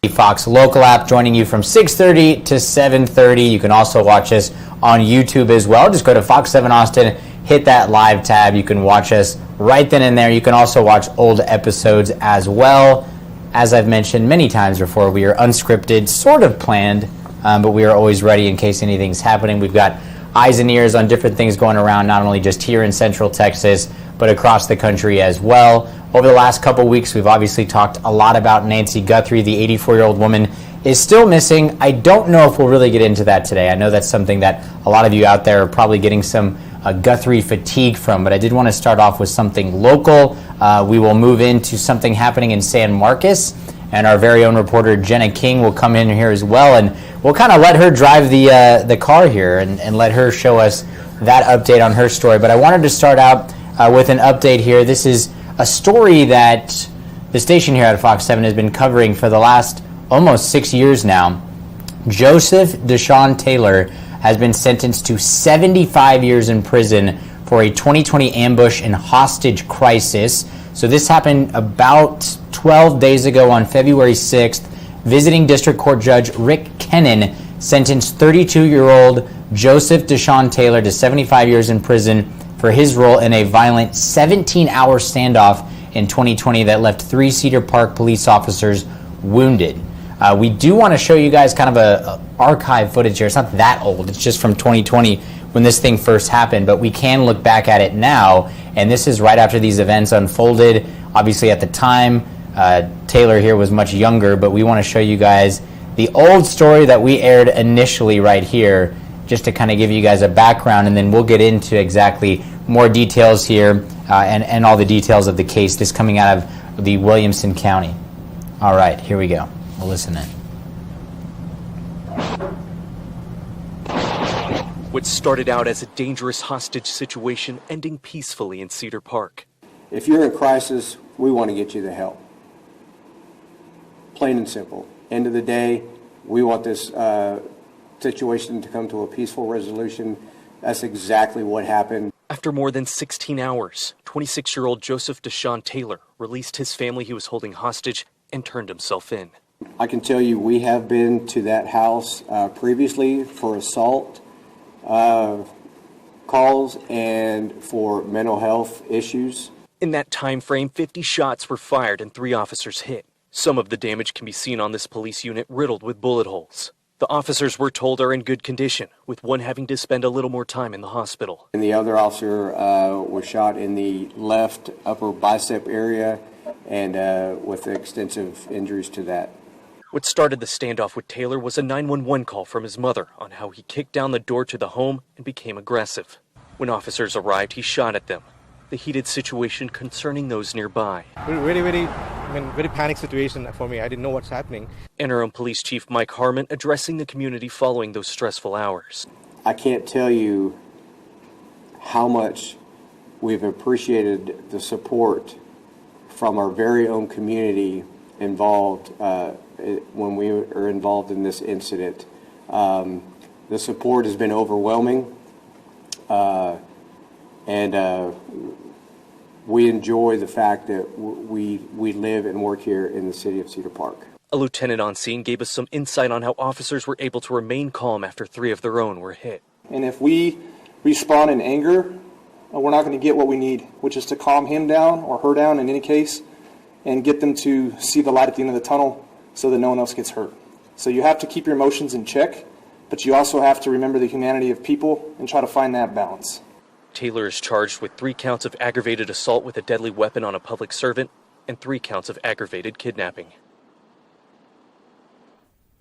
The Fox local app, joining you from 6:30 to 7:30. You can also watch us on YouTube as well. Just go to Fox 7 Austin, hit that live tab. You can watch us right then and there. You can also watch old episodes as well. As I've mentioned many times before, we are unscripted, sort of planned, but we are always ready in case anything's happening. We've got eyes and ears on different things going around, not only just here in Central Texas, but across the country as well. Over the last couple weeks, we've obviously talked a lot about Nancy Guthrie. The 84-year-old woman is still missing. I don't know if we'll really get into that today. I know that's something that a lot of you out there are probably getting some Guthrie fatigue from, but I did want to start off with something local. We will move into something happening in San Marcos, and our very own reporter Jenna King will come in here as well, and we'll kind of let her drive the car here and let her show us that update on her story. But I wanted to start out with an update here. This is a story that the station here at Fox 7 has been covering for the last almost 6 years now. Joseph Deshaun Taylor has been sentenced to 75 years in prison for a 2020 ambush and hostage crisis. So this happened about 12 days ago on February 6th. Visiting District Court Judge Rick Kennan sentenced 32-year-old Joseph Deshaun Taylor to 75 years in prison for his role in a violent 17-hour standoff in 2020 that left 3 Cedar Park police officers wounded. We do want to show you guys kind of a archive footage here. It's not that old. It's just from 2020 when this thing first happened, but we can look back at it now, and this is right after these events unfolded. Obviously, at the time, Taylor here was much younger, but we want to show you guys the old story that we aired initially right here, just to kind of give you guys a background, and then we'll get into exactly more details here and all the details of the case. This coming out of the Williamson County. All right, here we go. We'll listen in. What started out as a dangerous hostage situation ending peacefully in Cedar Park. If you're in crisis, we want to get you the help. Plain and simple. End of the day, we want this situation to come to a peaceful resolution. That's exactly what happened. After more than 16 hours, 26-year-old Joseph Deshaun Taylor released his family he was holding hostage and turned himself in. I can tell you we have been to that house previously for assault calls and for mental health issues. In that time frame, 50 shots were fired and 3 officers hit. Some of the damage can be seen on this police unit riddled with bullet holes. The officers we're told are in good condition, with one having to spend a little more time in the hospital. And the other officer was shot in the left upper bicep area and with extensive injuries to that. What started the standoff with Taylor was a 911 call from his mother on how he kicked down the door to the home and became aggressive. When officers arrived, he shot at them. The heated situation concerning those nearby. Very panic situation for me. I didn't know what's happening. Interim Police Chief Mike Harmon addressing the community following those stressful hours. I can't tell you how much we've appreciated the support from our very own community involved when we are involved in this incident. The support has been overwhelming, and we enjoy the fact that we live and work here in the city of Cedar Park. A lieutenant on scene gave us some insight on how officers were able to remain calm after 3 of their own were hit. And if we respond in anger, we're not going to get what we need, which is to calm him down or her down in any case and get them to see the light at the end of the tunnel so that no one else gets hurt. So you have to keep your emotions in check, but you also have to remember the humanity of people and try to find that balance. Taylor is charged with 3 counts of aggravated assault with a deadly weapon on a public servant and 3 counts of aggravated kidnapping.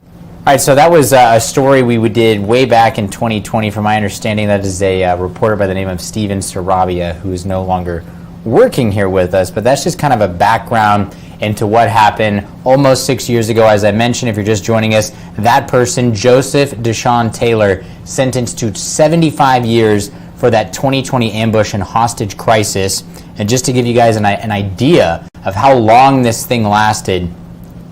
All right, so that was a story we did way back in 2020. From my understanding, that is a reporter by the name of Steven Sarabia, who is no longer working here with us. But that's just kind of a background into what happened almost 6 years ago. As I mentioned, if you're just joining us, that person, Joseph Deshaun Taylor, sentenced to 75 years for that 2020 ambush and hostage crisis. And just to give you guys an idea of how long this thing lasted,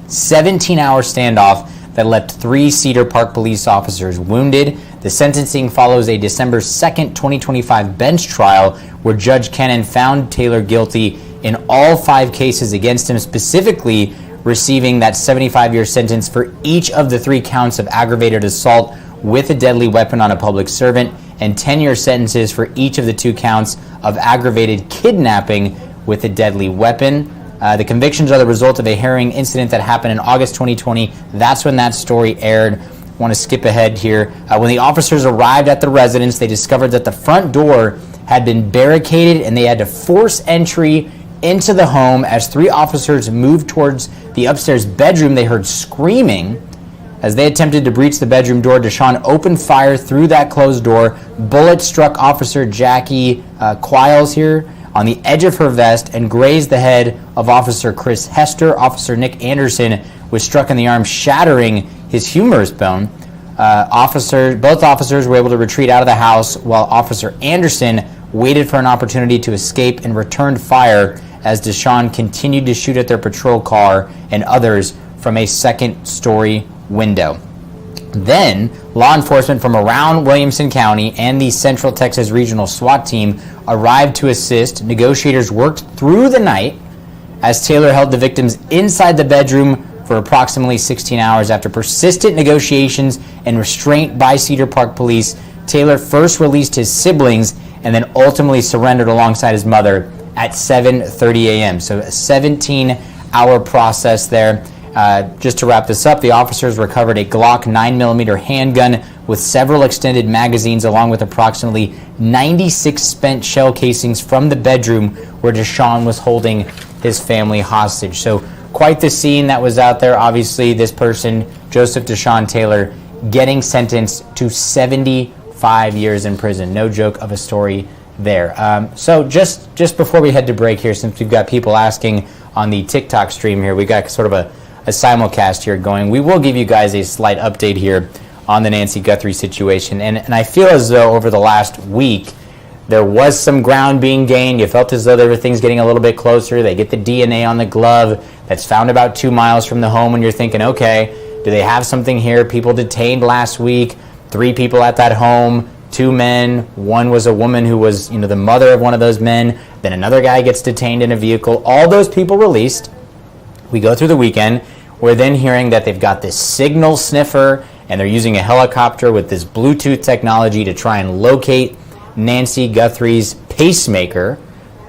17-hour standoff that left 3 Cedar Park police officers wounded. The sentencing follows a December 2nd, 2025 bench trial where Judge Kennan found Taylor guilty in all 5 cases against him, specifically receiving that 75-year sentence for each of the 3 counts of aggravated assault with a deadly weapon on a public servant, and 10-year sentences for each of the 2 counts of aggravated kidnapping with a deadly weapon. The convictions are the result of a harrowing incident that happened in August 2020. That's when that story aired. I want to skip ahead here. When the officers arrived at the residence, they discovered that the front door had been barricaded and they had to force entry into the home. As 3 officers moved towards the upstairs bedroom, they heard screaming. As they attempted to breach the bedroom door, Deshawn opened fire through that closed door. Bullets struck Officer Jackie Quiles here on the edge of her vest and grazed the head of Officer Chris Hester. Officer Nick Anderson was struck in the arm, shattering his humerus bone. Both officers were able to retreat out of the house, while Officer Anderson waited for an opportunity to escape and returned fire as Deshawn continued to shoot at their patrol car and others from a second-story window. Then, law enforcement from around Williamson County and the Central Texas Regional SWAT team arrived to assist. Negotiators worked through the night as Taylor held the victims inside the bedroom for approximately 16 hours. After persistent negotiations and restraint by Cedar Park police, Taylor first released his siblings and then ultimately surrendered alongside his mother at 7:30 a.m. So a 17-hour process there. Just to wrap this up, the officers recovered a Glock 9mm handgun with several extended magazines, along with approximately 96 spent shell casings from the bedroom where Deshawn was holding his family hostage. So quite the scene that was out there. Obviously, this person, Joseph Deshawn Taylor, getting sentenced to 75 years in prison. No joke of a story there. So just before we head to break here, since we've got people asking on the TikTok stream here, we got sort of a simulcast here going. We will give you guys a slight update here on the Nancy Guthrie situation. And I feel as though over the last week, there was some ground being gained. You felt as though everything's getting a little bit closer. They get the DNA on the glove that's found about 2 miles from the home, and you're thinking, okay, do they have something here? People detained last week, 3 people at that home, 2 men. One was a woman who was, the mother of one of those men. Then another guy gets detained in a vehicle. All those people released. We go through the weekend. We're then hearing that they've got this signal sniffer, and they're using a helicopter with this Bluetooth technology to try and locate Nancy Guthrie's pacemaker.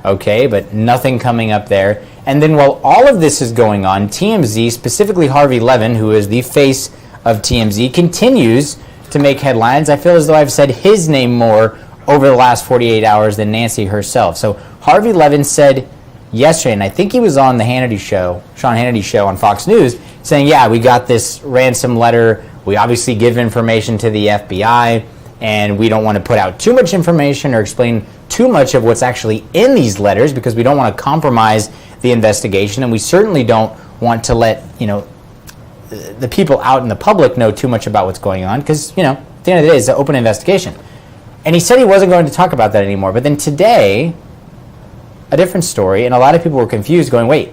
Okay, but nothing coming up there. And then while all of this is going on, TMZ, specifically Harvey Levin, who is the face of TMZ, continues to make headlines. I feel as though I've said his name more over the last 48 hours than Nancy herself. So Harvey Levin said yesterday, and I think he was on the Sean Hannity show on Fox News, saying, yeah, we got this ransom letter. We obviously give information to the FBI, and we don't want to put out too much information or explain too much of what's actually in these letters because we don't want to compromise the investigation, and we certainly don't want to let, the people out in the public know too much about what's going on because, at the end of the day, it's an open investigation. And he said he wasn't going to talk about that anymore. But then today, a different story, and a lot of people were confused going, wait,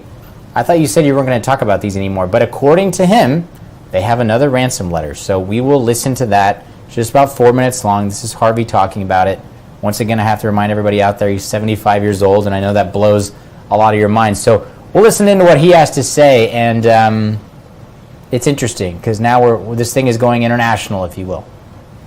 I thought you said you weren't going to talk about these anymore. But according to him, they have another ransom letter. So we will listen to that. It's just about 4 minutes long. This is Harvey talking about it. Once again, I have to remind everybody out there, he's 75 years old, and I know that blows a lot of your minds. So we'll listen into what he has to say, and it's interesting because now this thing is going international, if you will.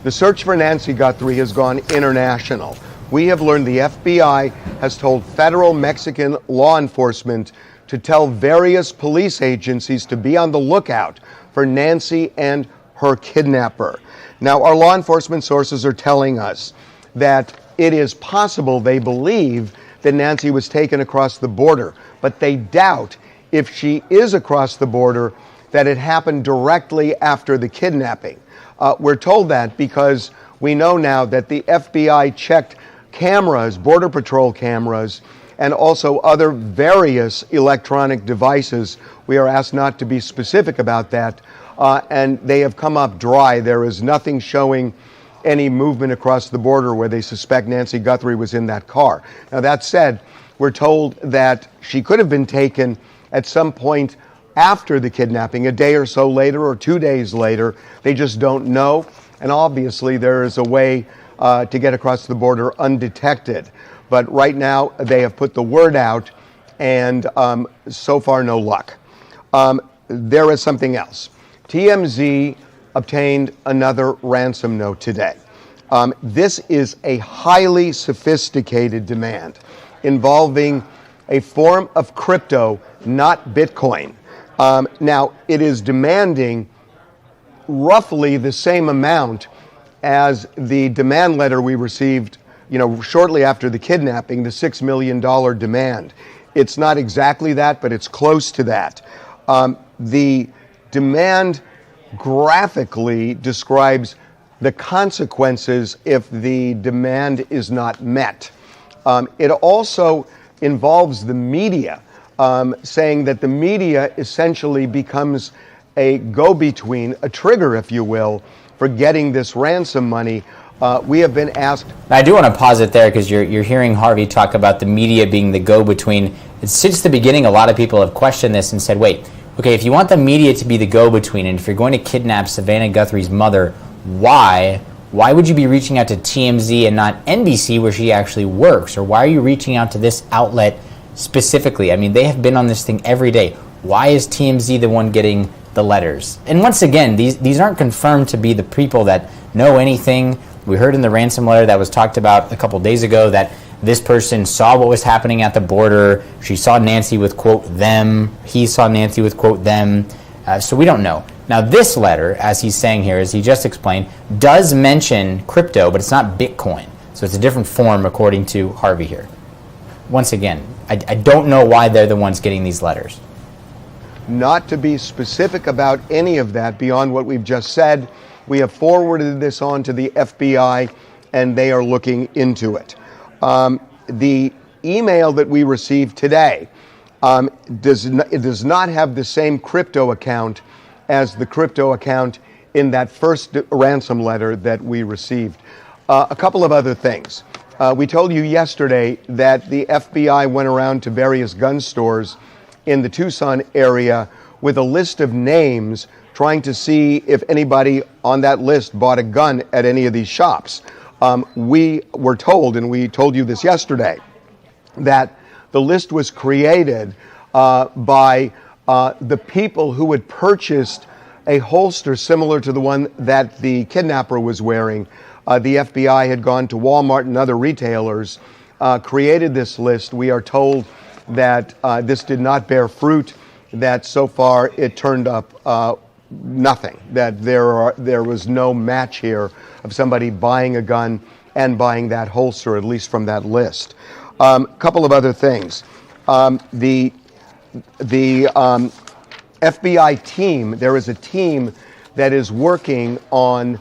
The search for Nancy Guthrie has gone international. We have learned the FBI has told federal Mexican law enforcement to tell various police agencies to be on the lookout for Nancy and her kidnapper. Now, our law enforcement sources are telling us that it is possible they believe that Nancy was taken across the border, but they doubt if she is across the border that it happened directly after the kidnapping. We're told that because we know now that the FBI checked cameras, Border Patrol cameras, and also other various electronic devices. We are asked not to be specific about that, and they have come up dry. There is nothing showing any movement across the border where they suspect Nancy Guthrie was in that car. Now, that said, we're told that she could have been taken at some point after the kidnapping, a day or so later or 2 days later. They just don't know. And obviously, there is a way to get across the border undetected. But right now, they have put the word out, and so far, no luck. there is something else. TMZ obtained another ransom note today. This is a highly sophisticated demand involving a form of crypto, not Bitcoin. Now, it is demanding roughly the same amount as the demand letter we received, shortly after the kidnapping, the $6 million demand. It's not exactly that, but it's close to that. The demand graphically describes the consequences if the demand is not met. It also involves the media, saying that the media essentially becomes a go-between, a trigger, if you will, for getting this ransom money. We have been asked. I do want to pause it there because you're hearing Harvey talk about the media being the go-between. Since the beginning, a lot of people have questioned this and said, wait, okay, if you want the media to be the go-between, and if you're going to kidnap Savannah Guthrie's mother, why would you be reaching out to TMZ and not NBC where she actually works? Or why are you reaching out to this outlet specifically? I mean, they have been on this thing every day. Why is TMZ the one getting the letters? And once again, these aren't confirmed to be the people that know anything. We heard in the ransom letter that was talked about a couple days ago that this person saw what was happening at the border. She saw Nancy with, quote, them. He saw Nancy with, quote, them. So we don't know. Now, this letter, as he's saying here, as he just explained, does mention crypto, but it's not Bitcoin. So it's a different form, according to Harvey here. Once again, I don't know why they're the ones getting these letters. Not to be specific about any of that beyond what we've just said, we have forwarded this on to the FBI, and they are looking into it. The email that we received today does not have the same crypto account as the crypto account in that first ransom letter that we received. A couple of other things. We told you yesterday that the FBI went around to various gun stores in the Tucson area with a list of names, trying to see if anybody on that list bought a gun at any of these shops. We were told, and we told you this yesterday, that the list was created by the people who had purchased a holster similar to the one that the kidnapper was wearing. The FBI had gone to Walmart and other retailers, created this list. We are told that this did not bear fruit, that so far it turned up nothing, that there was no match here of somebody buying a gun and buying that holster, at least from that list. A couple of other things. The FBI team, there is a team that is working on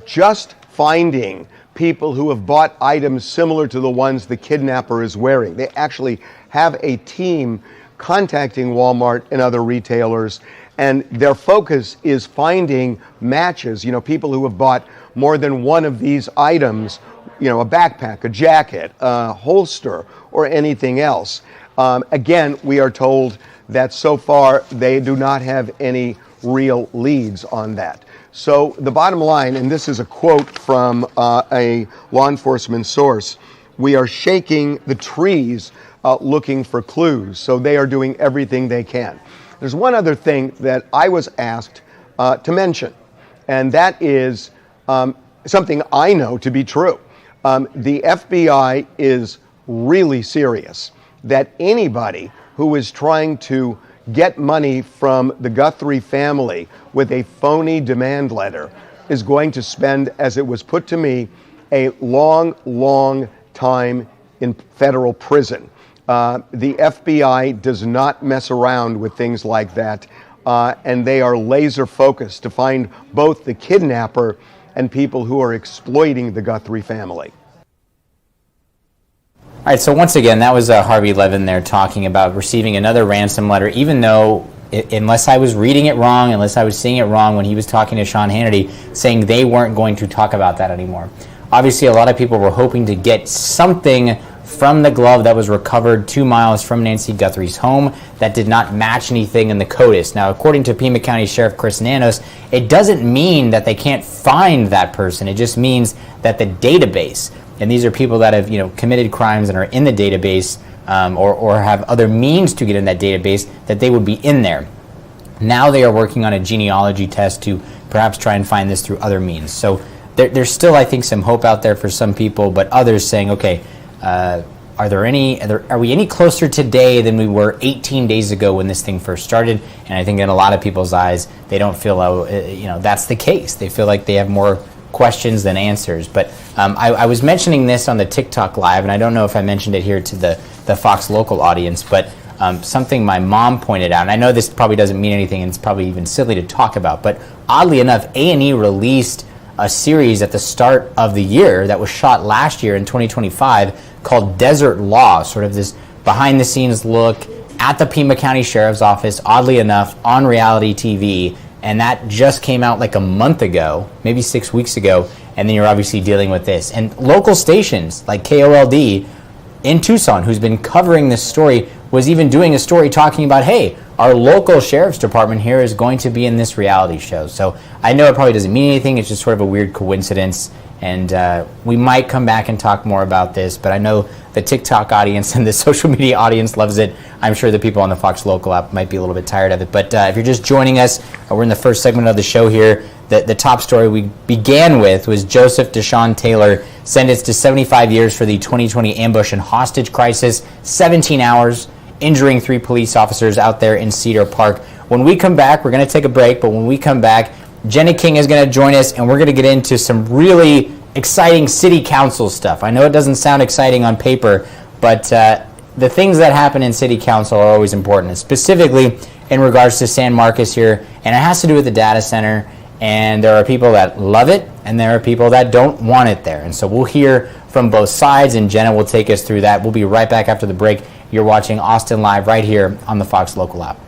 just finding people who have bought items similar to the ones the kidnapper is wearing. They actually have a team contacting Walmart and other retailers, and their focus is finding matches, people who have bought more than one of these items, a backpack, a jacket, a holster, or anything else. Again, we are told that so far they do not have any real leads on that. So the bottom line, and this is a quote from a law enforcement source, we are shaking the trees looking for clues. So they are doing everything they can. There's one other thing that I was asked to mention, and that is something I know to be true. The FBI is really serious that anybody who is trying to get money from the Guthrie family with a phony demand letter is going to spend, as it was put to me, a long, long time in federal prison. The FBI does not mess around with things like that, and they are laser focused to find both the kidnapper and people who are exploiting the Guthrie family. All right, so once again, that was Harvey Levin there talking about receiving another ransom letter, even though, unless I was reading it wrong, unless I was seeing it wrong when he was talking to Sean Hannity, saying they weren't going to talk about that anymore. Obviously, a lot of people were hoping to get something from the glove that was recovered 2 miles from Nancy Guthrie's home that did not match anything in the CODIS. Now, according to Pima County Sheriff Chris Nanos, it doesn't mean that they can't find that person. It just means that the database, and these are people that have committed crimes and are in the database or have other means to get in that database, that they would be in there. Now they are working on a genealogy test to perhaps try and find this through other means. So there's still, I think, some hope out there for some people, but others saying, okay, are we any closer today than we were 18 days ago when this thing first started? And I think in a lot of people's eyes, they don't feel, that's the case. They feel like they have more questions than answers. But I was mentioning this on the TikTok live, and I don't know if I mentioned it here to the Fox local audience, but something my mom pointed out, and I know this probably doesn't mean anything, and it's probably even silly to talk about, but oddly enough, A&E released a series at the start of the year that was shot last year in 2025 called Desert Law, sort of this behind-the-scenes look at the Pima County Sheriff's Office, oddly enough, on reality TV, and that just came out like a month ago, maybe 6 weeks ago, and then you're obviously dealing with this. And local stations like KOLD in Tucson, who's been covering this story, was even doing a story talking about, hey, our local sheriff's department here is going to be in this reality show. So I know it probably doesn't mean anything. It's just sort of a weird coincidence. And we might come back and talk more about this, but I know the TikTok audience and the social media audience loves it. I'm sure the people on the Fox Local app might be a little bit tired of it. But if you're just joining us, we're in the first segment of the show here. The top story we began with was Joseph Deshaun Taylor sentenced to 75 years for the 2020 ambush and hostage crisis, 17 hours, injuring 3 police officers out there in Cedar Park. When we come back, we're going to take a break, but when we come back, Jenna King is going to join us, and we're going to get into some really exciting city council stuff. I know it doesn't sound exciting on paper, but the things that happen in city council are always important, specifically in regards to San Marcos here, and it has to do with the data center, and there are people that love it, and there are people that don't want it there. And so we'll hear from both sides, and Jenna will take us through that. We'll be right back after the break. You're watching Austin Live right here on the Fox Local app.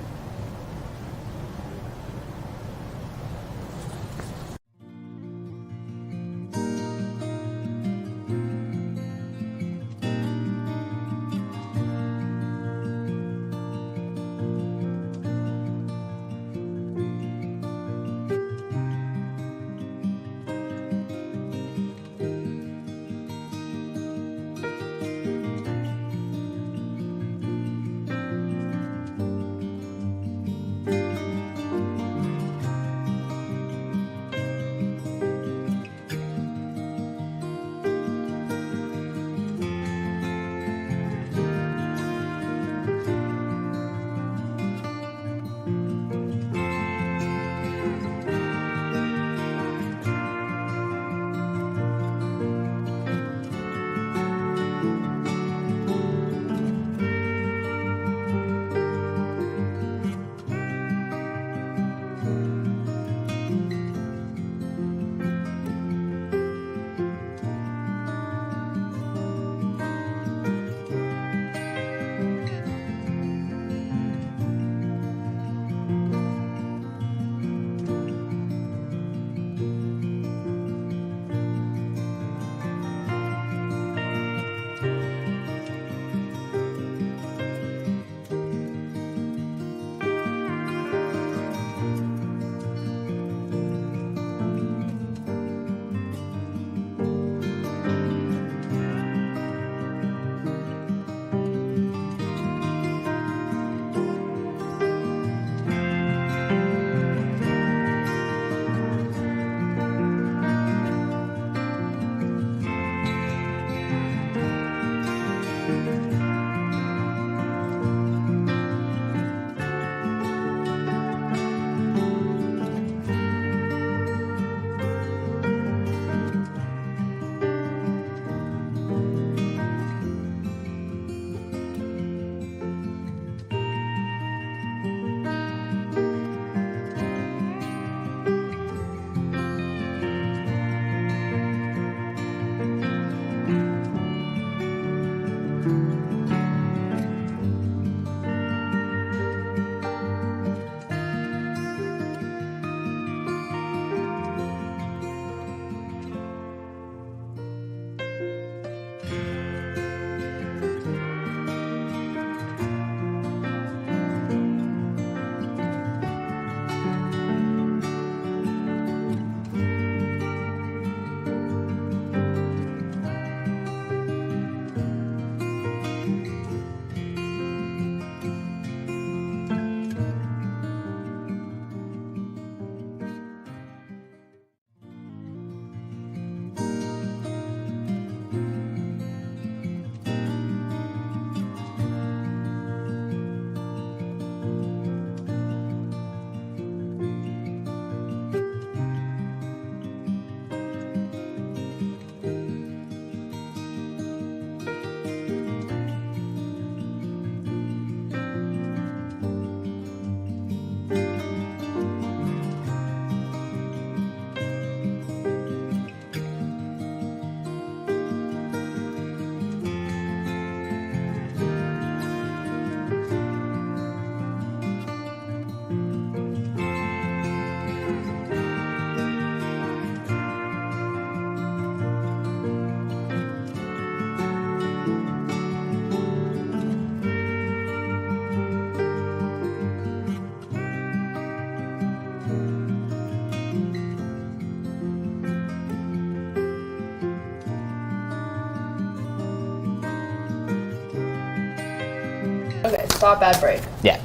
stop ad break. Yeah.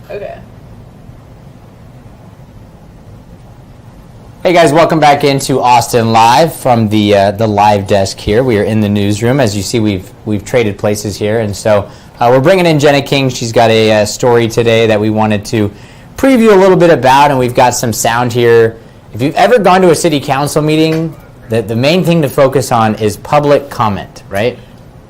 Okay. Hey guys, welcome back into Austin Live from the live desk here. We are in the newsroom. As you see, we've traded places here, and so we're bringing in Jenna King. She's got a story today that we wanted to preview a little bit about, and we've got some sound here. If you've ever gone to a city council meeting, the main thing to focus on is public comment, right?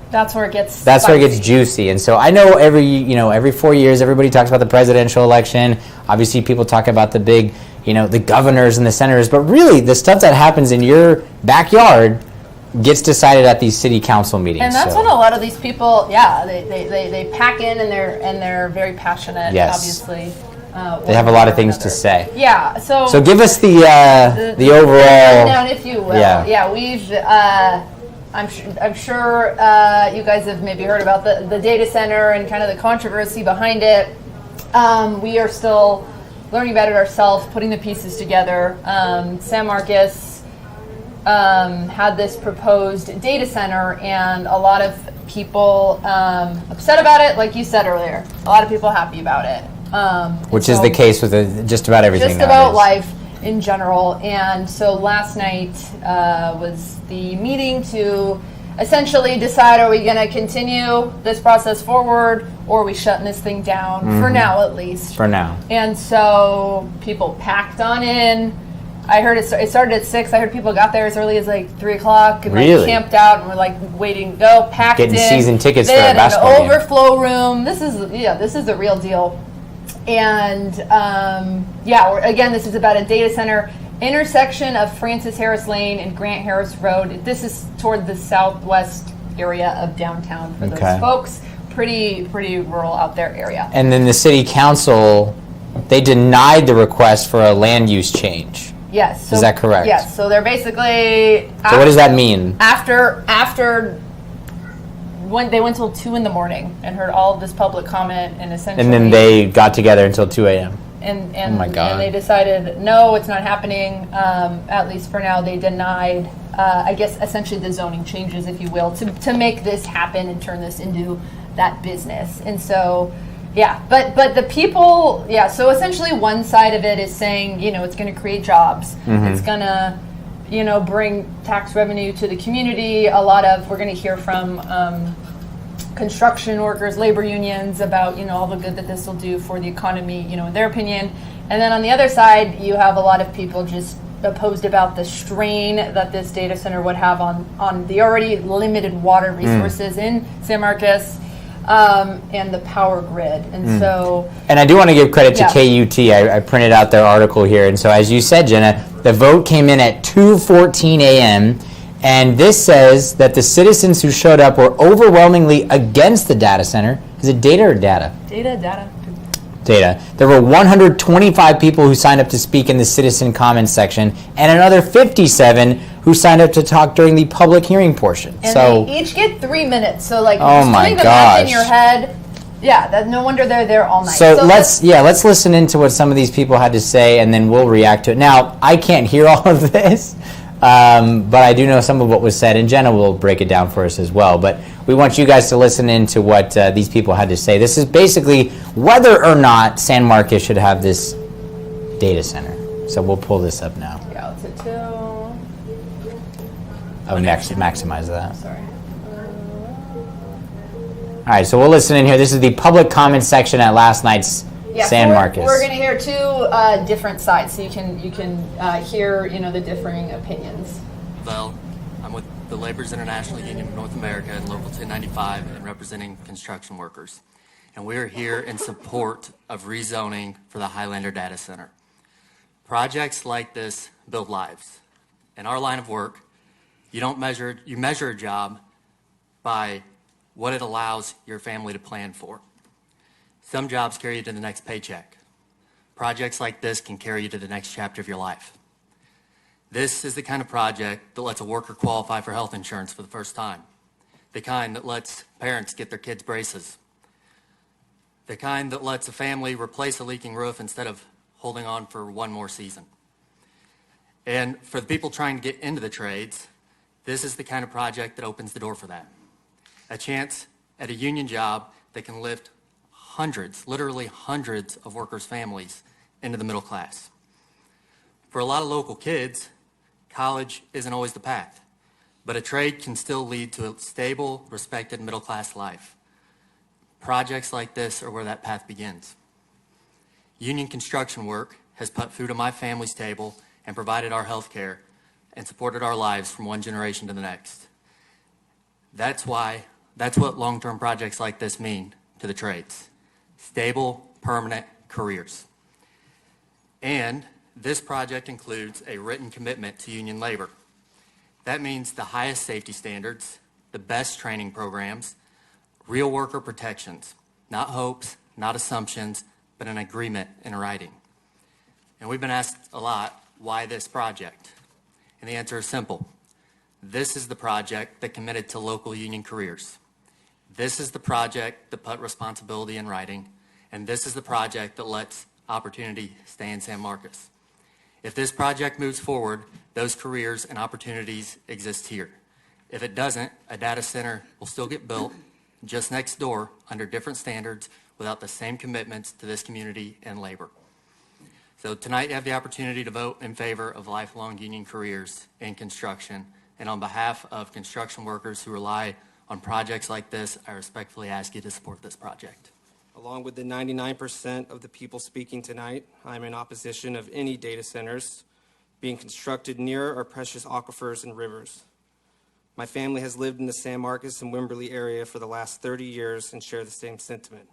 That's where it gets. That's spicy. where it gets juicy. And so I know every 4 years everybody talks about the presidential election. Obviously, people talk about the big, the governors and the senators, but really the stuff that happens in your backyard gets decided at these city council meetings. And that's when a lot of these people, they pack in and they're very passionate. Yes. Obviously. They have a lot of things to say. Yeah. So give us the overall rundown, if you will. Yeah. We've. I'm sure you guys have maybe heard about the data center and kind of the controversy behind it. We are still learning about it ourselves, putting the pieces together. San Marcos had this proposed data center, and a lot of people upset about it, like you said earlier. A lot of people happy about it. Which is the case with just about everything. Just about life in general. And so last night was the meeting to essentially decide, are we going to continue this process forward, or are we shutting this thing down, for now at least? For now. And so people packed on in. I heard it started at 6. I heard people got there as early as like 3 o'clock and like camped out and were like waiting to go, packed in. Getting season tickets for a basketball game. An overflow room. This is the real deal. And again, this is about a data center intersection of Francis Harris Lane and Grant Harris Road. This is toward the southwest area of downtown for those folks. Pretty rural out there area. And then the city council, they denied the request for a land use change. Yes. Is that correct? Yes. So they're basically. So what does that mean? After when they went till 2 in the morning and heard all of this public comment, and essentially. And then they got together until 2 a.m. And oh my God. And they decided, no, it's not happening. At least for now, they denied, I guess, essentially the zoning changes, if you will, to make this happen and turn this into that business. And so, but the people, so essentially one side of it is saying, it's going to create jobs. Mm-hmm. It's going to, bring tax revenue to the community. We're going to hear from construction workers, labor unions about, all the good that this will do for the economy, in their opinion. And then on the other side, you have a lot of people just opposed about the strain that this data center would have on the already limited water resources in San Marcos. And the power grid. And so... And I do want to give credit to KUT. I printed out their article here. And so as you said, Jenna, the vote came in at 2:14 a.m. And this says that the citizens who showed up were overwhelmingly against the data center. Is it data or data? Data. There were 125 people who signed up to speak in the citizen comments section, and another 57 who signed up to talk during the public hearing portion. And they each get 3 minutes. So like, doing the math in your head. No wonder they're there all night. So let's listen into what some of these people had to say, and then we'll react to it. Now, I can't hear all of this, but I do know some of what was said, and Jenna will break it down for us as well. But we want you guys to listen into what these people had to say. This is basically whether or not San Marcos should have this data center. So we'll pull this up now. Yeah, it's at 2. Oh, maximize that. Sorry. All right, so we'll listen in here. This is the public comment section at last night's San Marcos. We're going to hear 2 different sides, so you can hear the differing opinions. Well, I'm with the Laborers International Union of North America and Local 1095 and representing construction workers. And we're here in support of rezoning for the Highlander Data Center. Projects like this build lives. In our line of work, you measure a job by what it allows your family to plan for. Some jobs carry you to the next paycheck. Projects like this can carry you to the next chapter of your life. This is the kind of project that lets a worker qualify for health insurance for the first time. The kind that lets parents get their kids braces. The kind that lets a family replace a leaking roof instead of holding on for one more season. And for the people trying to get into the trades, this is the kind of project that opens the door for that. A chance at a union job that can lift hundreds, literally hundreds of workers' families into the middle class. For a lot of local kids, college isn't always the path, but a trade can still lead to a stable, respected middle-class life. Projects like this are where that path begins. Union construction work has put food on my family's table and provided our health care and supported our lives from one generation to the next. That's what long-term projects like this mean to the trades. Stable, permanent careers. And this project includes a written commitment to union labor. That means the highest safety standards, the best training programs, real worker protections, not hopes, not assumptions, but an agreement in writing. And we've been asked a lot, why this project? And the answer is simple. This is the project that committed to local union careers. This is the project that put responsibility in writing, and this is the project that lets opportunity stay in San Marcos. If this project moves forward, those careers and opportunities exist here. If it doesn't, a data center will still get built just next door under different standards without the same commitments to this community and labor. So tonight you have the opportunity to vote in favor of lifelong union careers in construction. And on behalf of construction workers who rely on projects like this, I respectfully ask you to support this project. Along with the 99% of the people speaking tonight, I'm in opposition of any data centers being constructed near our precious aquifers and rivers. My family has lived in the San Marcos and Wimberley area for the last 30 years and share the same sentiment.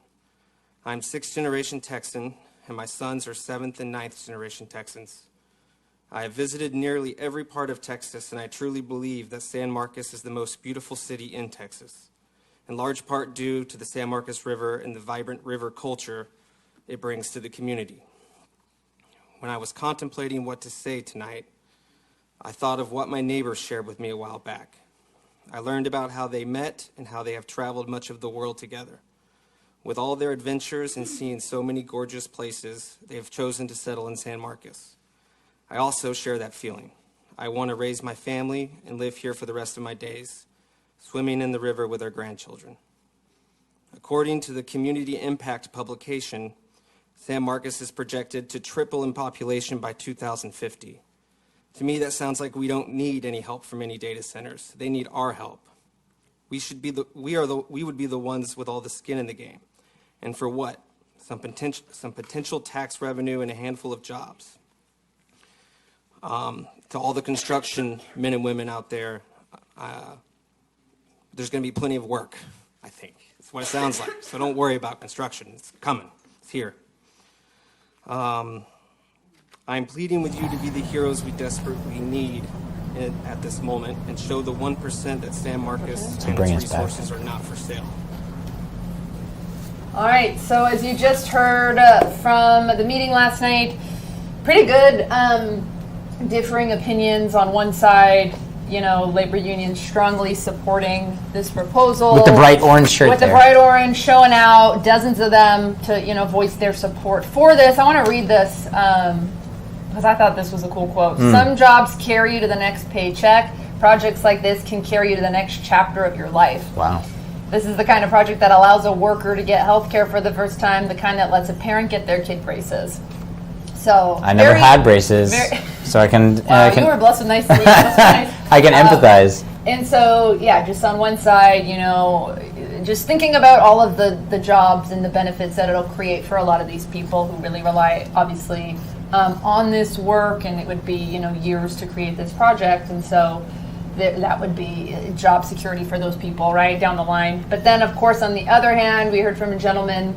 I'm 6th generation Texan, and my sons are 7th and 9th generation Texans. I have visited nearly every part of Texas, and I truly believe that San Marcos is the most beautiful city in Texas, in large part due to the San Marcos River and the vibrant river culture it brings to the community. When I was contemplating what to say tonight, I thought of what my neighbors shared with me a while back. I learned about how they met and how they have traveled much of the world together. With all their adventures and seeing so many gorgeous places, they have chosen to settle in San Marcos. I also share that feeling. I want to raise my family and live here for the rest of my days, swimming in the river with our grandchildren. According to the Community Impact publication, San Marcos is projected to triple in population by 2050. To me, that sounds like we don't need any help from any data centers. They need our help. We would be the ones with all the skin in the game. And for what? Some potential tax revenue and a handful of jobs. To all the construction men and women out there, there's going to be plenty of work, I think. That's what it sounds like. So don't worry about construction. It's coming. It's here. I'm pleading with you to be the heroes we desperately need at this moment and show the 1% that San Marcos and its resources are not for sale. All right, so as you just heard from the meeting last night, pretty good differing opinions on one side. You know, labor unions strongly supporting this proposal. With the bright orange shirt With the bright orange, showing out, dozens of them to, voice their support for this. I want to read this because I thought this was a cool quote. Some jobs carry you to the next paycheck. Projects like this can carry you to the next chapter of your life. Wow. This is the kind of project that allows a worker to get health care for the first time, the kind that lets a parent get their kid braces. So I never had braces, so I can. You were blessed with nice teeth. Nice. I can empathize. And so, yeah, just on one side, just thinking about all of the jobs and the benefits that it'll create for a lot of these people who really rely, obviously, on this work, and it would be, years to create this project, and so that would be job security for those people, right, down the line. But then, of course, on the other hand, we heard from a gentleman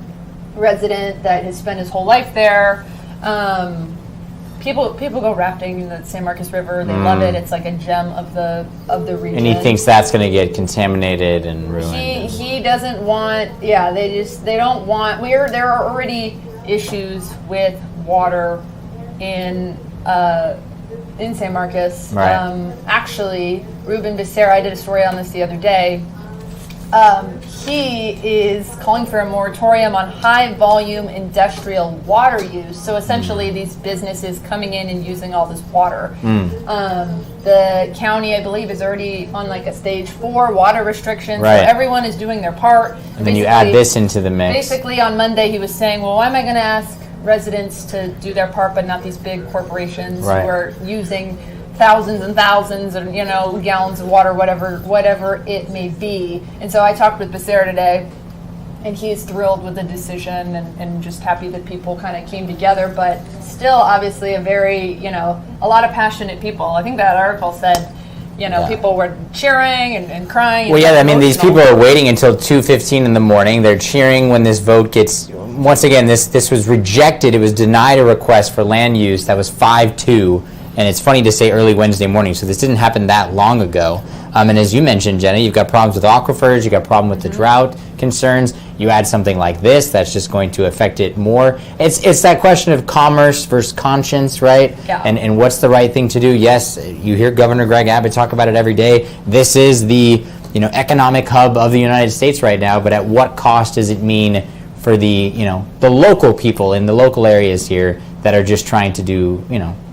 resident that has spent his whole life there. People go rafting in the San Marcos River. They love it. It's like a gem of the region. And he thinks that's going to get contaminated and ruined. He doesn't want. Yeah, they don't want. There are already issues with water in San Marcos. Right. Actually, Ruben Becerra, I did a story on this the other day. he is calling for a moratorium on high volume industrial water use. So essentially these businesses coming in and using all this water. The county, I believe, is already on like a stage 4 water restriction. Right. So everyone is doing their part. And then you add this into the mix. Basically on Monday he was saying, well, why am I going to ask residents to do their part but not these big corporations who are using thousands and thousands of gallons of water, whatever it may be. And so I talked with Becerra today, and he's thrilled with the decision and just happy that people kind of came together, but still obviously a very, a lot of passionate people. I think that article said, people were cheering and crying. Well, yeah, I mean, these people are waiting until 2:15 in the morning. They're cheering when this vote gets, once again, this was rejected. It was denied a request for land use that was 5-2. And it's funny to say early Wednesday morning, so this didn't happen that long ago. And as you mentioned, Jenna, you've got problems with aquifers, you've got a problem with the drought concerns. You add something like this, that's just going to affect it more. It's that question of commerce versus conscience, right? Yeah. And what's the right thing to do? Yes, you hear Governor Greg Abbott talk about it every day. This is the economic hub of the United States right now, but at what cost does it mean for the local people in the local areas here that are just trying to do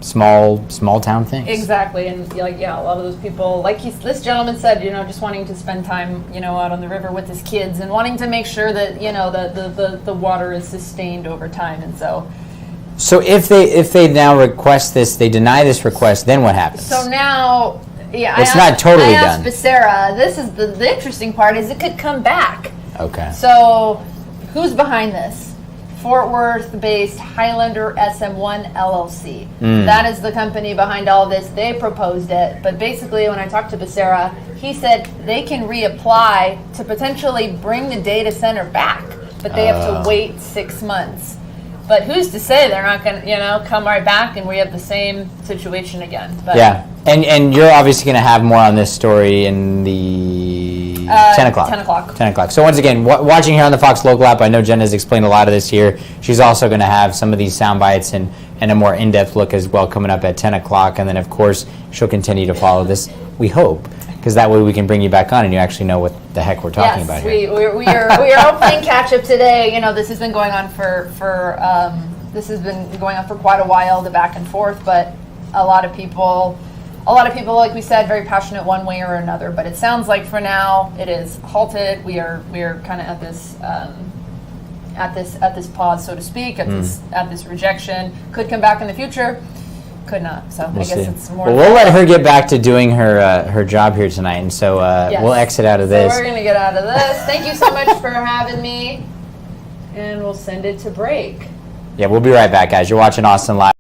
small town things? Exactly, and a lot of those people, like this gentleman said, just wanting to spend time out on the river with his kids and wanting to make sure that the water is sustained over time. And so if they now request this, they deny this request, then what happens? So now, it's not totally I asked done. Becerra, this is the interesting part, is it could come back. Okay. So who's behind this? Fort Worth-based Highlander SM1 LLC. That is the company behind all of this. They proposed it, but basically when I talked to Becerra, he said they can reapply to potentially bring the data center back, but they have to wait 6 months. But who's to say they're not going to, come right back and we have the same situation again? But yeah, and you're obviously going to have more on this story in the 10 o'clock. 10 o'clock. 10 o'clock. So once again, watching here on the Fox Local app, I know Jen has explained a lot of this here. She's also going to have some of these sound bites and a more in-depth look as well coming up at 10 o'clock. And then, of course, she'll continue to follow this, we hope, because that way we can bring you back on and you actually know what the heck we're talking about here. Yes, we are all playing catch-up today. This has been going on for quite a while, the back and forth, but a lot of people, like we said, very passionate one way or another. But it sounds like for now it is halted. We are kind of at this pause, so to speak, at this rejection. Could come back in the future, could not. So I guess it's more. Well, we'll let her get back to doing her job here tonight, and so we'll exit out of this. So we're gonna get out of this. Thank you so much for having me, and we'll send it to break. Yeah, we'll be right back, guys. You're watching Austin Live.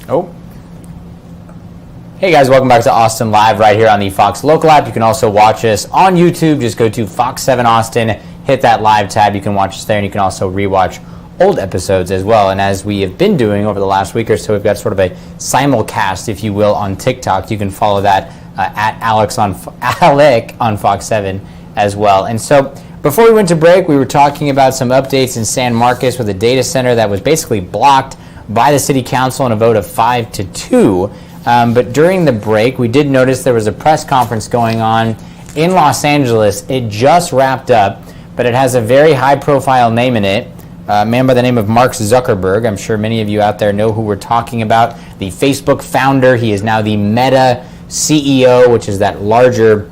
Oh. Hey guys, welcome back to Austin Live right here on the Fox Local app. You can also watch us on YouTube. Just go to Fox 7 Austin, hit that live tab. You can watch us there, and you can also rewatch old episodes as well. And as we have been doing over the last week or so, we've got sort of a simulcast, if you will, on TikTok. You can follow that at Alec on Fox 7 as well. And so before we went to break, we were talking about some updates in San Marcos with a data center that was basically blocked by the city council in a vote of 5-2. But during the break, we did notice there was a press conference going on in Los Angeles. It just wrapped up, but it has a very high-profile name in it, a man by the name of Mark Zuckerberg. I'm sure many of you out there know who we're talking about, the Facebook founder. He is now the Meta CEO, which is that larger,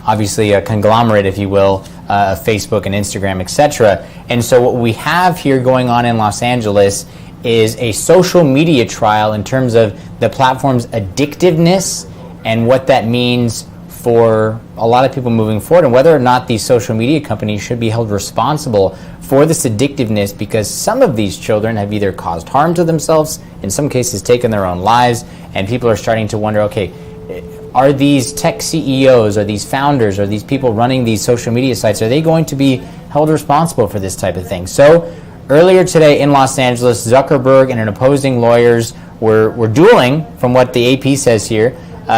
obviously a conglomerate, if you will, Facebook and Instagram, etc. And so what we have here going on in Los Angeles is a social media trial in terms of the platform's addictiveness and what that means for a lot of people moving forward, and whether or not these social media companies should be held responsible for this addictiveness, because some of these children have either caused harm to themselves, in some cases taken their own lives, and people are starting to wonder, okay, are these tech CEOs, are these founders, are these people running these social media sites, are they going to be held responsible for this type of thing? So earlier today in Los Angeles, Zuckerberg and an opposing lawyers were dueling, from what the AP says here.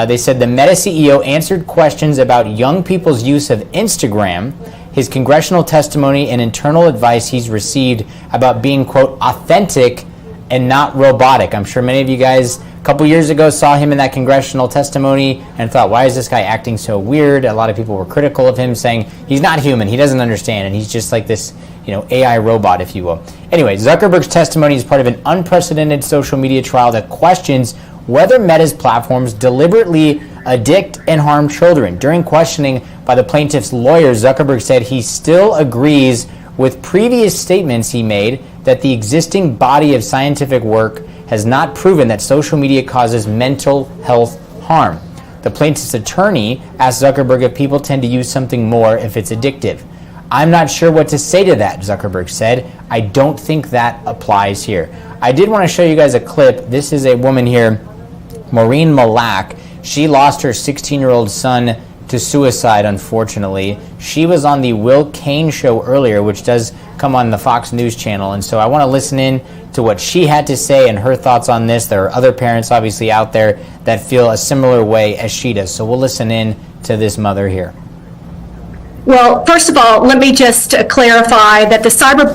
They said the Meta CEO answered questions about young people's use of Instagram, his congressional testimony, and internal advice he's received about being, quote, authentic and not robotic. I'm sure many of you guys a couple years ago saw him in that congressional testimony and thought, why is this guy acting so weird? A lot of people were critical of him, saying he's not human, he doesn't understand, and he's just like this, AI robot, if you will. Anyway, Zuckerberg's testimony is part of an unprecedented social media trial that questions whether Meta's platforms deliberately addict and harm children. During questioning by the plaintiff's lawyer, Zuckerberg said he still agrees with previous statements he made that the existing body of scientific work has not proven that social media causes mental health harm. The plaintiff's attorney asked Zuckerberg if people tend to use something more if it's addictive. I'm not sure what to say to that, Zuckerberg said. I don't think that applies here. I did want to show you guys a clip. This is a woman here, Maureen Malak. She lost her 16-year-old son to suicide, unfortunately. She was on the Will Cain show earlier, which does come on the Fox News channel, and so I want to listen in to what she had to say and her thoughts on this. There are other parents obviously out there that feel a similar way as she does, so we'll listen in to this mother here. Well, first of all, let me just clarify that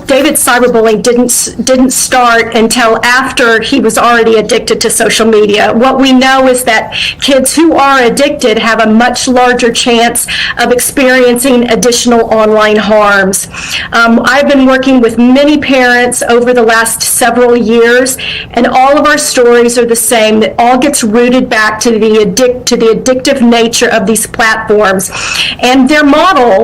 David's cyberbullying didn't start until after he was already addicted to social media. What we know is that kids who are addicted have a much larger chance of experiencing additional online harms. I've been working with many parents over the last several years, and all of our stories are the same. That all gets rooted back to the addictive nature of these platforms and their model,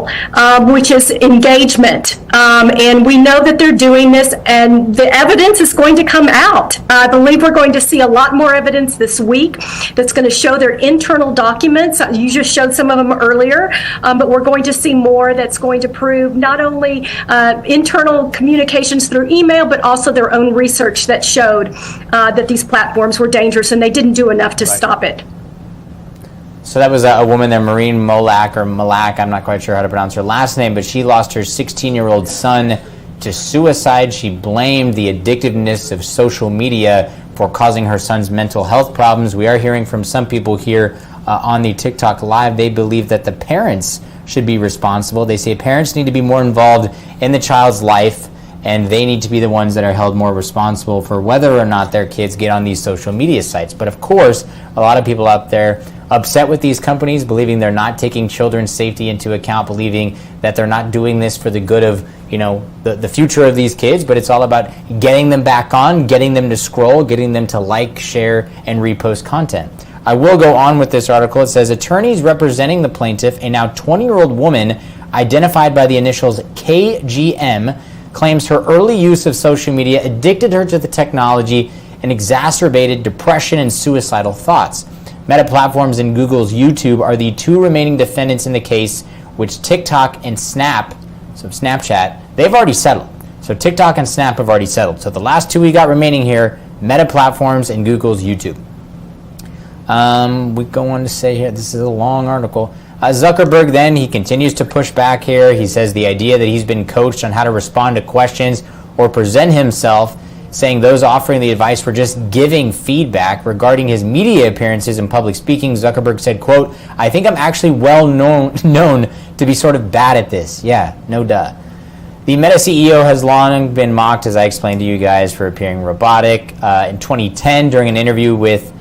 which is engagement. And we know that they're doing this, and the evidence is going to come out. I believe we're going to see a lot more evidence this week that's going to show their internal documents. You just showed some of them earlier, but we're going to see more that's going to prove not only internal communications through email, but also their own research that showed that these platforms were dangerous, and they didn't do enough to stop it. So that was a woman there, Maureen Malak, I'm not quite sure how to pronounce her last name, but she lost her 16-year-old son to suicide. She blamed the addictiveness of social media for causing her son's mental health problems. We are hearing from some people here on the TikTok Live. They believe that the parents should be responsible. They say parents need to be more involved in the child's life, and they need to be the ones that are held more responsible for whether or not their kids get on these social media sites. But of course, a lot of people out there upset with these companies, believing they're not taking children's safety into account, believing that they're not doing this for the good of, the future of these kids, but it's all about getting them back on, getting them to scroll, getting them to like, share, and repost content. I will go on with this article. It says, attorneys representing the plaintiff, a now 20-year-old woman identified by the initials KGM, claims her early use of social media addicted her to the technology and exacerbated depression and suicidal thoughts. Meta Platforms and Google's YouTube are the two remaining defendants in the case, which TikTok and Snapchat, they've already settled. So TikTok and Snap have already settled. So the last two we got remaining here, Meta Platforms, and Google's YouTube. We go on to say here, this is a long article. Zuckerberg then, he continues to push back here. He says the idea that he's been coached on how to respond to questions or present himself, saying those offering the advice were just giving feedback regarding his media appearances and public speaking. Zuckerberg said, quote, "I think I'm actually well known to be sort of bad at this." Yeah, no duh. The Meta CEO has long been mocked, as I explained to you guys, for appearing robotic. In 2010, during an interview with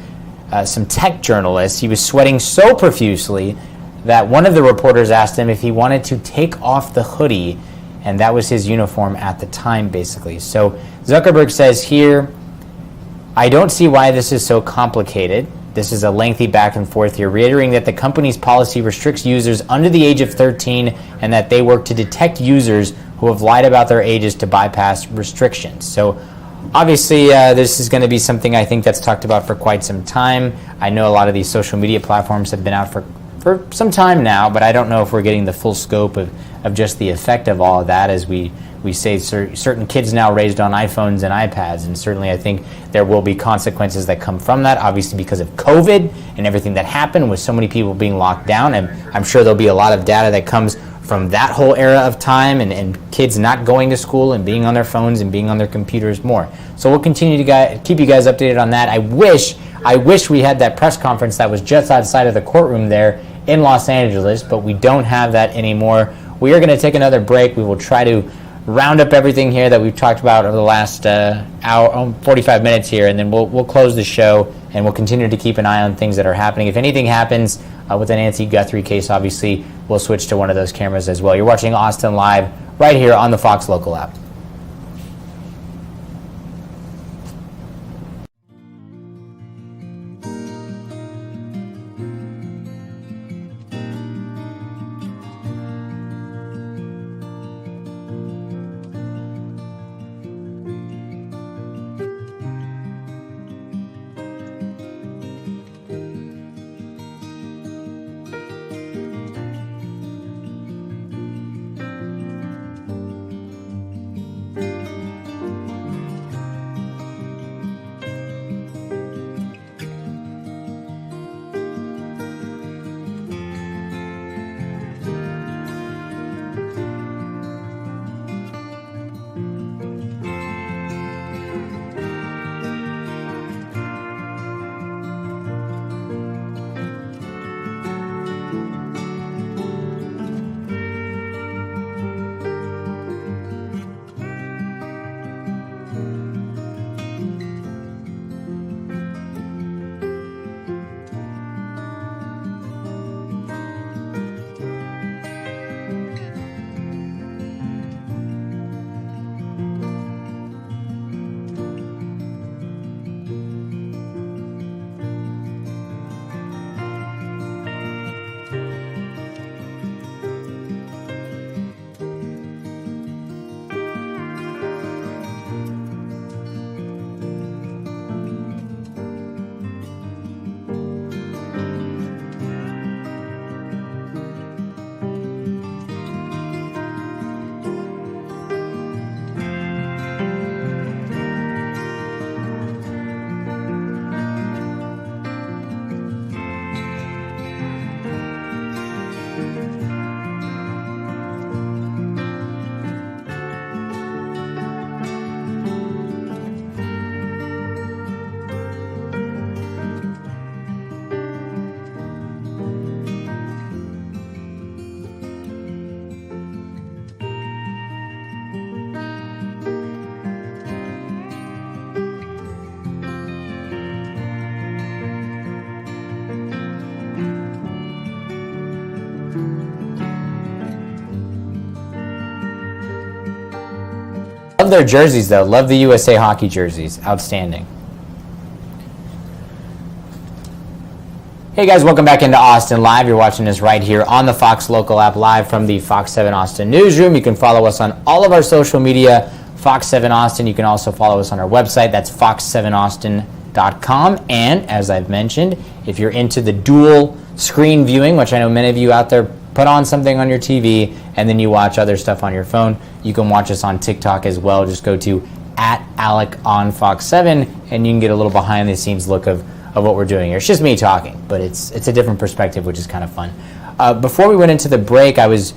some tech journalists, he was sweating so profusely that one of the reporters asked him if he wanted to take off the hoodie, and that was his uniform at the time, basically. So Zuckerberg says here, "I don't see why this is so complicated. This is a lengthy back and forth here, reiterating that the company's policy restricts users under the age of 13 and that they work to detect users who have lied about their ages to bypass restrictions." So obviously, this is going to be something I think that's talked about for quite some time. I know a lot of these social media platforms have been out for some time now, but I don't know if we're getting the full scope of just the effect of all of that, as we say certain kids now raised on iPhones and iPads, and certainly I think there will be consequences that come from that, obviously because of COVID and everything that happened with so many people being locked down, and I'm sure there'll be a lot of data that comes from that whole era of time and kids not going to school and being on their phones and being on their computers more. So we'll continue to keep you guys updated on that. I wish we had that press conference that was just outside of the courtroom there in Los Angeles, but we don't have that anymore. We are going to take another break. We will try to round up everything here that we've talked about over the last hour, 45 minutes here, and then we'll close the show, and we'll continue to keep an eye on things that are happening. If anything happens with the Nancy Guthrie case, obviously, we'll switch to one of those cameras as well. You're watching Austin Live right here on the Fox Local app. Love their jerseys, though. Love the USA Hockey jerseys. Outstanding. Hey guys, welcome back into Austin Live. You're watching us right here on the Fox Local app, live from the Fox 7 Austin newsroom. You can follow us on all of our social media, Fox 7 Austin. You can also follow us on our website. That's fox7austin.com. And as I've mentioned, if you're into the dual screen viewing, which I know many of you out there put on something on your TV and then you watch other stuff on your phone, you can watch us on TikTok as well. Just go to at Alec on Fox 7, and you can get a little behind the scenes look of what we're doing here. It's just me talking, but it's a different perspective, which is kind of fun. Before we went into the break, I was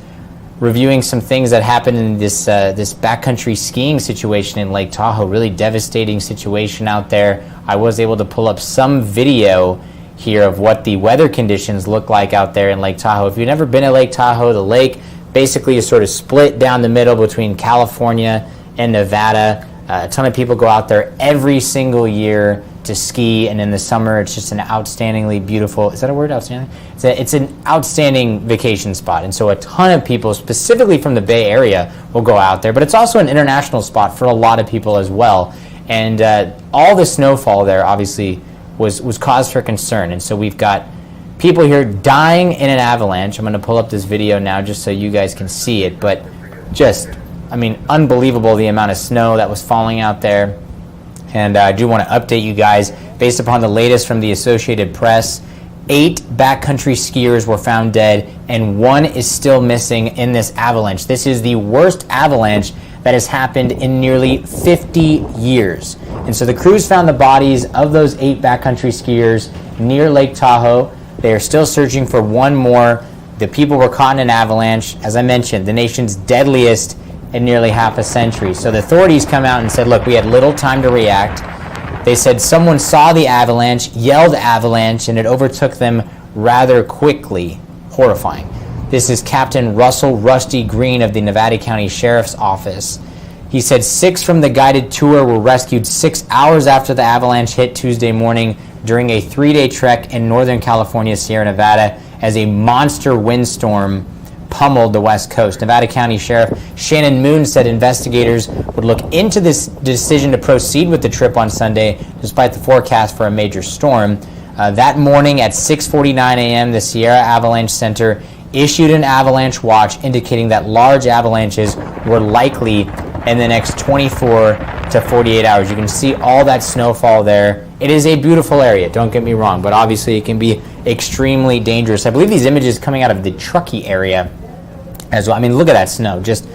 reviewing some things that happened in this backcountry skiing situation in Lake Tahoe. Really devastating situation out there. I was able to pull up some video here of what the weather conditions look like out there in Lake Tahoe. If you've never been to Lake Tahoe, the lake basically is sort of split down the middle between California and Nevada. A ton of people go out there every single year to ski, and in the summer it's just an outstandingly beautiful, is that a word, outstanding? It's an outstanding vacation spot, and so a ton of people, specifically from the Bay Area, will go out there, but it's also an international spot for a lot of people as well. And all the snowfall there obviously was cause for concern, and so we've got people here dying in an avalanche. I'm going to pull up this video now just so you guys can see it, but just, I mean, unbelievable the amount of snow that was falling out there. And I do want to update you guys, based upon the latest from the Associated Press, 8 backcountry skiers were found dead, and 1 is still missing in this avalanche. This is the worst avalanche that has happened in nearly 50 years. And so the crews found the bodies of those 8 backcountry skiers near Lake Tahoe. They are still searching for 1 more. The people were caught in an avalanche, as I mentioned, the nation's deadliest in nearly half a century. So the authorities come out and said, look, we had little time to react. They said someone saw the avalanche, yelled avalanche, and it overtook them rather quickly. Horrifying. This is Captain Russell Rusty Green of the Nevada County Sheriff's Office. He said 6 from the guided tour were rescued 6 hours after the avalanche hit Tuesday morning during a 3-day trek in Northern California, Sierra Nevada, as a monster windstorm pummeled the West Coast. Nevada County Sheriff Shannon Moon said investigators would look into this decision to proceed with the trip on Sunday, despite the forecast for a major storm. That morning at 6:49 a.m., the Sierra Avalanche Center issued an avalanche watch indicating that large avalanches were likely in the next 24 to 48 hours. You can see all that snowfall there. It is a beautiful area, don't get me wrong, but obviously it can be extremely dangerous. I believe these images coming out of the Truckee area as well. I mean, look at that snow, just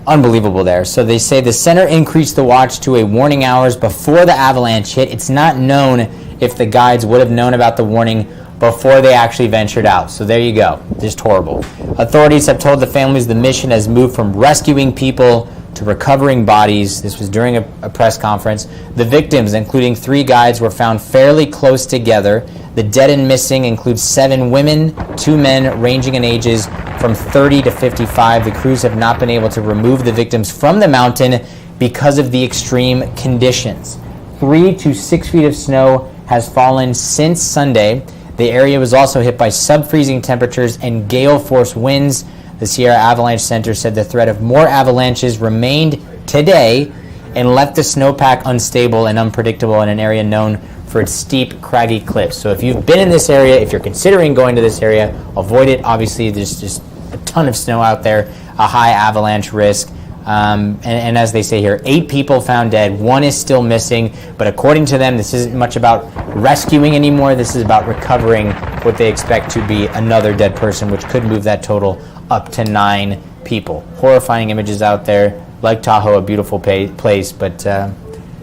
unbelievable there. So they say the center increased the watch to a warning hours before the avalanche hit. It's not known if the guides would have known about the warning before they actually ventured out. So there you go, just horrible. Authorities have told the families the mission has moved from rescuing people to recovering bodies. This was during a press conference. The victims, including 3 guides, were found fairly close together. The dead and missing include 7 women, 2 men, ranging in ages from 30 to 55. The crews have not been able to remove the victims from the mountain because of the extreme conditions. 3 to 6 feet of snow has fallen since Sunday. The area was also hit by sub-freezing temperatures and gale-force winds. The Sierra Avalanche Center said the threat of more avalanches remained today and left the snowpack unstable and unpredictable in an area known for its steep, craggy cliffs. So if you've been in this area, if you're considering going to this area, avoid it. Obviously, there's just a ton of snow out there, a high avalanche risk. And as they say here, 8 people found dead, 1 is still missing, but according to them, this isn't much about rescuing anymore. This is about recovering what they expect to be another dead person, which could move that total up to 9 people. Horrifying images out there. Lake Tahoe, a beautiful place, but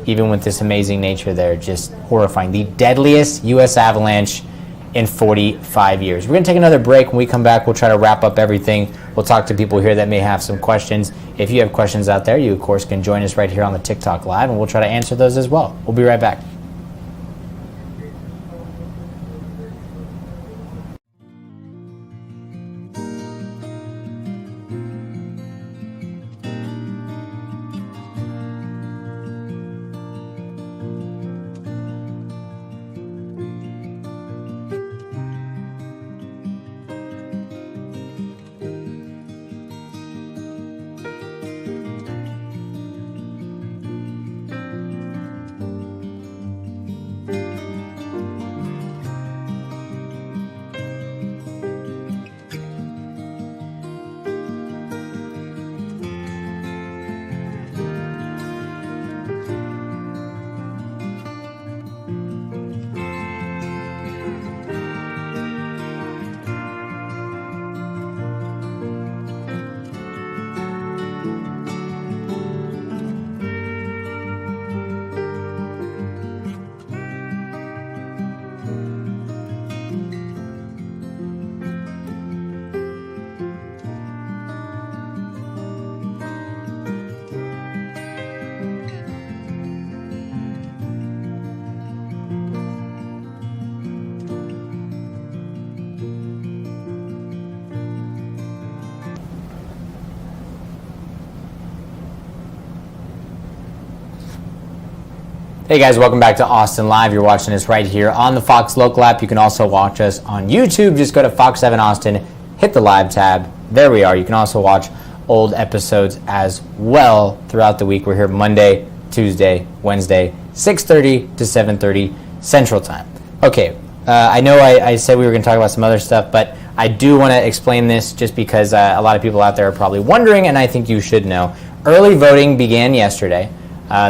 even with this amazing nature there, just horrifying. The deadliest U.S. avalanche in 45 years. We're going to take another break. When we come back, we'll try to wrap up everything. We'll talk to people here that may have some questions. If you have questions out there, you, of course, can join us right here on the TikTok Live, and we'll try to answer those as well. We'll be right back. Hey guys, welcome back to Austin Live. You're watching us right here on the Fox Local app. You can also watch us on YouTube. Just go to Fox 7 Austin, hit the live tab. There we are. You can also watch old episodes as well throughout the week. We're here Monday, Tuesday, Wednesday, 6:30 to 7:30 Central Time. Okay, I know I said we were going to talk about some other stuff, but I do want to explain this just because a lot of people out there are probably wondering, and I think you should know. Early voting began yesterday.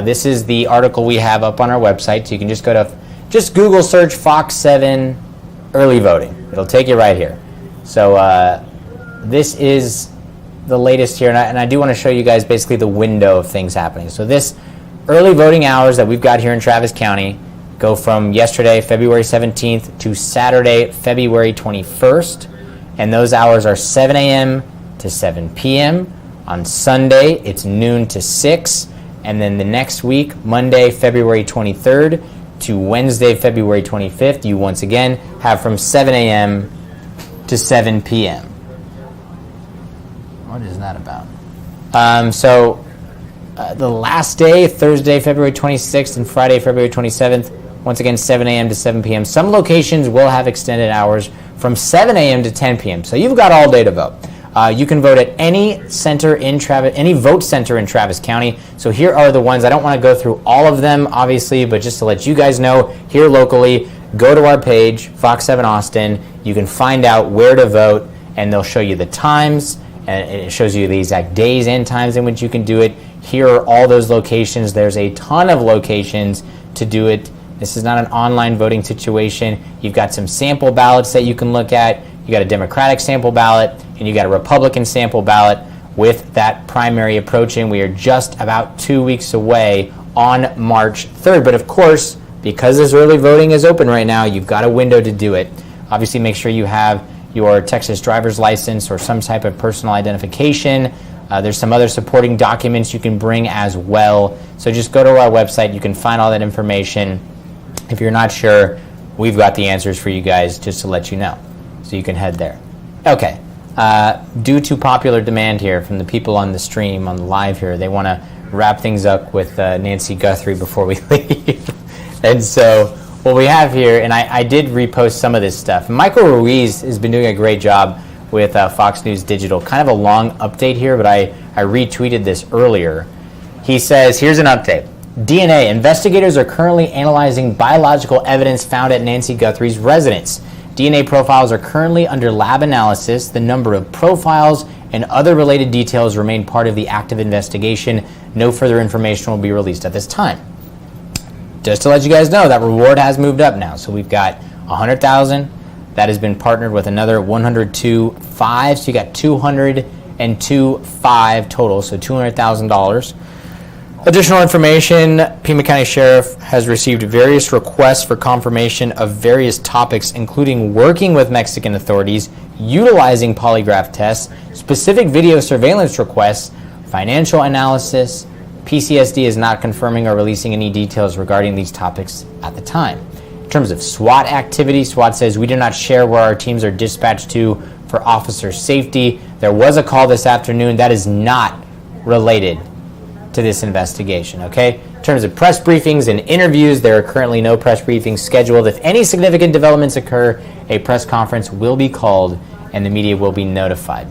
This is the article we have up on our website, so you can just Google search Fox 7 early voting. It'll take you right here. So this is the latest here, and I do want to show you guys basically the window of things happening. So this early voting hours that we've got here in Travis County go from yesterday, February 17th, to Saturday, February 21st, and those hours are 7 a.m. to 7 p.m. On Sunday, it's noon to 6. And then the next week, Monday, February 23rd to Wednesday, February 25th, you once again have from 7 a.m. to 7 p.m. What is that about? The last day, Thursday, February 26th, and Friday, February 27th, once again, 7 a.m. to 7 p.m. Some locations will have extended hours from 7 a.m. to 10 p.m. So you've got all day to vote. You can vote at any vote center in Travis County. So here are the ones. I don't want to go through all of them, obviously, but just to let you guys know, here locally, go to our page, Fox 7 Austin. You can find out where to vote, and they'll show you the times, and it shows you the exact days and times in which you can do it. Here are all those locations. There's a ton of locations to do it. This is not an online voting situation. You've got some sample ballots that you can look at. You got a Democratic sample ballot, and you got a Republican sample ballot with that primary approaching. We are just about 2 weeks away on March 3rd. But of course, because this early voting is open right now, you've got a window to do it. Obviously, make sure you have your Texas driver's license or some type of personal identification. There's some other supporting documents you can bring as well. So just go to our website. You can find all that information. If you're not sure, we've got the answers for you guys just to let you know. So you can head there. Okay. Due to popular demand here from the people on the stream, on the live here, they want to wrap things up with Nancy Guthrie before we leave. And so what we have here, and I did repost some of this stuff. Michael Ruiz has been doing a great job with Fox News Digital. Kind of a long update here, but I retweeted this earlier. He says, here's an update. DNA. Investigators are currently analyzing biological evidence found at Nancy Guthrie's residence. DNA profiles are currently under lab analysis. The number of profiles and other related details remain part of the active investigation. No further information will be released at this time. Just to let you guys know, that reward has moved up now. So we've got $100,000. That has been partnered with another $102,500. So you got $202,500 total, so $200,000. Additional information, Pima County Sheriff has received various requests for confirmation of various topics, including working with Mexican authorities, utilizing polygraph tests, specific video surveillance requests, financial analysis. PCSD is not confirming or releasing any details regarding these topics at the time. In terms of SWAT activity, SWAT says we do not share where our teams are dispatched to for officer safety. There was a call this afternoon that is not related to this investigation, okay? In terms of press briefings and interviews, there are currently no press briefings scheduled. If any significant developments occur, a press conference will be called and the media will be notified.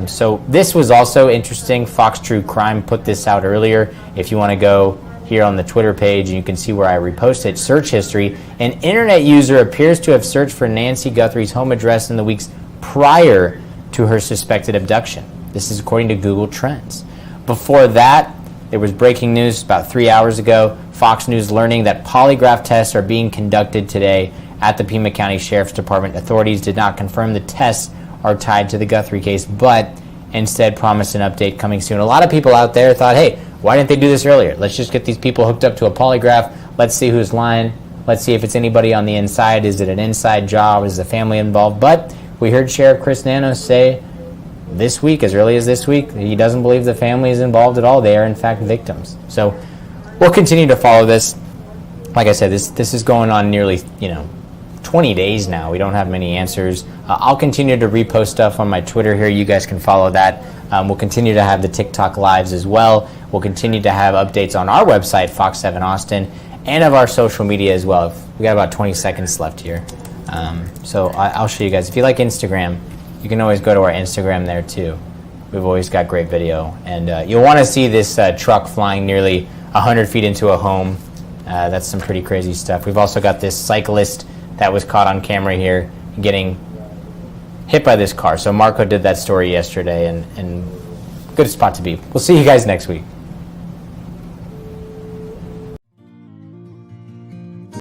So this was also interesting. Fox True Crime put this out earlier. If you want to go here on the Twitter page, and you can see where I reposted search history. An internet user appears to have searched for Nancy Guthrie's home address in the weeks prior to her suspected abduction. This is according to Google Trends. Before that, there was breaking news about 3 hours ago. Fox News learning that polygraph tests are being conducted today at the Pima County Sheriff's Department. Authorities did not confirm the tests are tied to the Guthrie case, but instead promised an update coming soon. A lot of people out there thought, hey, why didn't they do this earlier? Let's just get these people hooked up to a polygraph. Let's see who's lying. Let's see if it's anybody on the inside. Is it an inside job? Is the family involved? But we heard Sheriff Chris Nanos say this week, as early as this week, he doesn't believe the family is involved at all. They are, in fact, victims. So we'll continue to follow this. Like I said, this is going on nearly, 20 days now. We don't have many answers. I'll continue to repost stuff on my Twitter here. You guys can follow that. We'll continue to have the TikTok lives as well. We'll continue to have updates on our website, Fox 7 Austin. and of our social media as well. We got about 20 seconds left here. So I'll show you guys. If you like Instagram, you can always go to our Instagram there too. We've always got great video. And you'll want to see this truck flying nearly 100 feet into a home. That's some pretty crazy stuff. We've also got this cyclist that was caught on camera here getting hit by this car. So Marco did that story yesterday, and good spot to be. We'll see you guys next week.